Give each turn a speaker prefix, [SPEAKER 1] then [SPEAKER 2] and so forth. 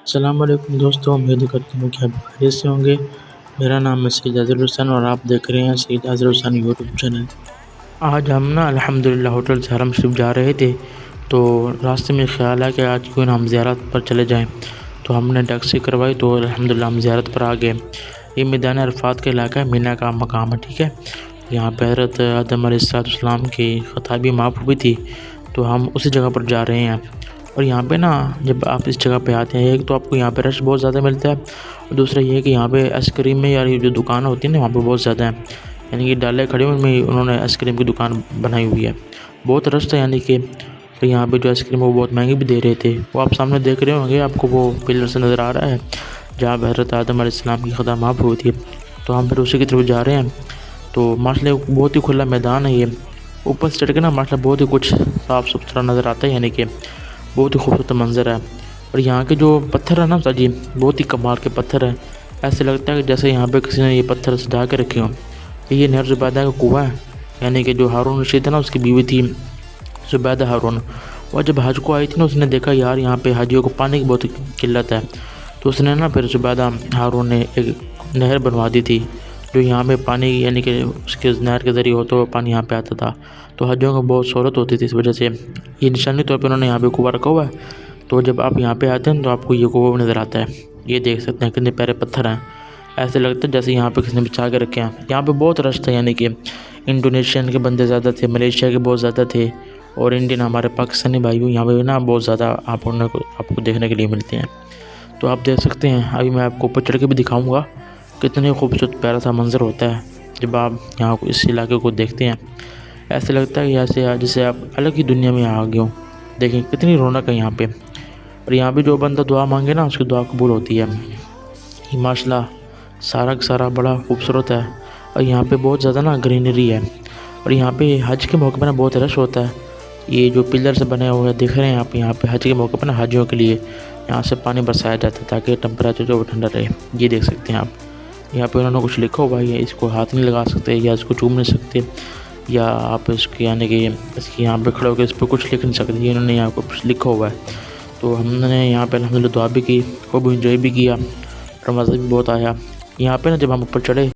[SPEAKER 1] السلام علیکم دوستوں، امید کرتا ہوں کہ آپ خیریت سے ہوں گے۔ میرا نام ہے سید اظہر حسین اور آپ دیکھ رہے ہیں سید اظہر حسین یوٹیوب چینل۔ آج ہم الحمدللہ ہوٹل سے حرم شریف جا رہے تھے، تو راستے میں خیال ہے کہ آج کیوں نہ ہم زیارت پر چلے جائیں، تو ہم نے ٹیکسی کروائی تو الحمدللہ ہم زیارت پر آ گئے۔ یہ میدان عرفات کا علاقہ ہے، مینا کا مقام ہے، ٹھیک ہے۔ یہاں پہ حضرت آدم علیہ السلام کی خطا بھی معاف ہوئی تھی، تو ہم اسی جگہ پر جا رہے ہیں۔ اور یہاں پہ جب آپ اس جگہ پہ آتے ہیں، ایک تو آپ کو یہاں پہ رش بہت زیادہ ملتا ہے، اور دوسرا یہ ہے کہ یہاں پہ آئس کریم میں یار جو دکان ہوتی ہے نا، وہاں پہ بہت زیادہ ہیں، یعنی کہ ڈالے کھڑے ہوئے میں انہوں نے آئس کریم کی دکان بنائی ہوئی ہے، بہت رش تھا، یعنی کہ تو یہاں پہ جو آئس کریم ہے وہ بہت مہنگی بھی دے رہے تھے۔ وہ آپ سامنے دیکھ رہے ہوں گے، آپ کو وہ پلر سے نظر آ رہا ہے جہاں پہ حضرت آدم علیہ السلام کی خطا معاف ہوئی تھی، تو ہم پھر اسی کی طرف جا رہے ہیں۔ تو ماشاءاللہ بہت ہی کھلا میدان ہے، یہ اوپر سے چڑھ کے ماشاءاللہ بہت ہی کچھ صاف ستھرا نظر آتا ہے، یعنی کہ بہت ہی خوبصورت منظر ہے۔ اور یہاں کے جو پتھر ہے نا جی، بہت ہی کمال کے پتھر ہیں، ایسے لگتا ہے کہ جیسے یہاں پہ کسی نے یہ پتھر سجا کے رکھے ہوں۔ یہ نہر زبیدہ کا کنواں ہے، یعنی کہ جو ہارون رشید ہے نا، اس کی بیوی تھی زبیدہ ہارون، اور جب حج کو آئی تھی نا، اس نے دیکھا یار یہاں پہ حاجیوں کو پانی کی بہت قلت ہے، تو اس نے پھر زبیدہ ہارون نے ایک نہر بنوا دی تھی، جو یہاں پہ پانی یعنی کہ اس کے نہر کے ذریعے ہوتا ہوا پانی یہاں پہ آتا تھا، تو حاجیوں کو بہت سہولت ہوتی تھی۔ اس وجہ سے یہ نشانی طور پہ انہوں نے یہاں پہ کنواں رکھا ہوا ہے، تو جب آپ یہاں پہ آتے ہیں تو آپ کو یہ کنواں نظر آتا ہے۔ یہ دیکھ سکتے ہیں کتنے پیارے پتھر ہیں، ایسے لگتا ہے جیسے یہاں پہ کسی نے بچھا کے رکھے ہیں۔ یہاں پہ بہت رش تھا، یعنی کہ انڈونیشین کے بندے زیادہ تھے، ملیشیا کے بہت زیادہ تھے، اور انڈین ہمارے پاکستانی بھائیوں یہاں پہ بہت زیادہ آپ کو دیکھنے کے لیے ملتے ہیں۔ تو آپ دیکھ سکتے ہیں، ابھی میں آپ کو اوپر چڑھ کے بھی دکھاؤں گا، کتنے خوبصورت پیارا سا منظر ہوتا ہے جب آپ یہاں اس علاقے کو دیکھتے ہیں۔ ایسے لگتا ہے کہ جیسے آپ الگ ہی دنیا میں آ گئے ہوں۔ دیکھیں کتنی رونق ہے یہاں پہ، اور یہاں پہ جو بندہ دعا مانگے نا، اس کی دعا قبول ہوتی ہے۔ یہ ماشاءاللہ سارا کا سارا بڑا خوبصورت ہے، اور یہاں پہ بہت زیادہ گرینری ہے، اور یہاں پہ حج کے موقع پہ بہت رش ہوتا ہے۔ یہ جو پلر سے بنے ہوئے دیکھ رہے ہیں آپ، یہاں پہ حج کے موقع پہ حاجیوں کے لیے یہاں سے پانی برسایا جاتا ہے تاکہ ٹمپریچر جو ٹھنڈا رہے۔ یہ دیکھ سکتے ہیں آپ، یہاں پہ انہوں نے کچھ لکھا ہوا ہے، اس کو ہاتھ نہیں لگا سکتے یا اس کو چوم نہیں سکتے، یا آپ اس کی یعنی کہ اس کی یہاں پہ کھڑے ہو کے اس پہ کچھ لکھ نہیں سکتے، یہ انہوں نے یہاں کو کچھ لکھا ہوا ہے۔ تو ہم نے یہاں پہ الحمدللہ دعا بھی کی، خوب انجوائے بھی کیا، اور مزہ بھی بہت آیا۔ یہاں پہ جب ہم اوپر چڑھے